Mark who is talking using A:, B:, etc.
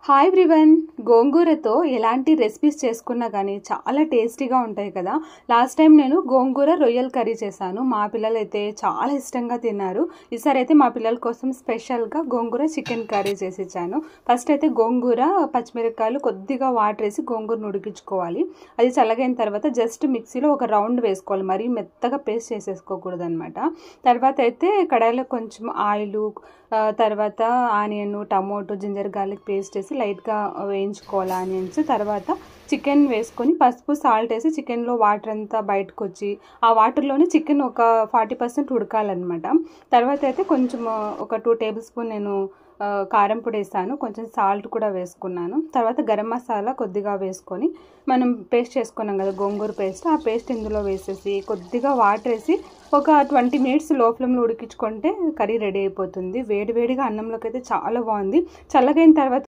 A: Hi everyone, గోంగూరతో ఎలాంటి recipes చేసుకున్నా కానీ చాలా టేస్టీగా ఉంటాయి కదా. లాస్ట్ టైం నేను గోంగూర రొయ్యల కర్రీ చేశాను. మా పిల్లలు అయితే చాలా ఇష్టంగా తిన్నారు. ఈసారి అయితే మా పిల్లల కోసం స్పెషల్గా గోంగూర చికెన్ కర్రీ చేసి ఇచ్చాను. ఫస్ట్ అయితే గోంగూర, పచ్చిమిరపకాయలు, కొద్దిగా వాటర్ వేసి గోంగూరను ఉడికించుకోవాలి. అది చల్లగైన తర్వాత జస్ట్ మిక్సీలో ఒక రౌండ్ వేసుకోవాలి, మరీ మెత్తగా పేస్ట్ చేసేసుకోకూడదు అనమాట. తర్వాత అయితే కడాయిలో కొంచెం ఆయిల్, తర్వాత onion, tomato, ginger garlic paste వేసి లైట్గా వేయించుకోవాలి ఆనియన్స్. తర్వాత చికెన్ వేసుకొని పసుపు, సాల్ట్ వేసి చికెన్లో వాటర్ అంతా బయటకు వచ్చి ఆ వాటర్లోనే చికెన్ ఒక 40% ఉడకాలన్నమాట. తర్వాత అయితే కొంచెం ఒక 2 టేబుల్ స్పూన్ నేను కారం పొడి వేసాను, కొంచెం సాల్ట్ కూడా వేసుకున్నాను. తర్వాత గరం మసాలా కొద్దిగా వేసుకొని మనం పేస్ట్ చేసుకున్నాం కదా గోంగూర పేస్ట్, ఆ పేస్ట్ ఇందులో వేసేసి కొద్దిగా వాటర్ వేసి ఒక 20 మినిట్స్ లో ఫ్లేమ్లో ఉడికించుకుంటే కర్రీ రెడీ అయిపోతుంది. వేడివేడిగా అన్నంలోకి అయితే చాలా బాగుంది. చల్లగైన తర్వాత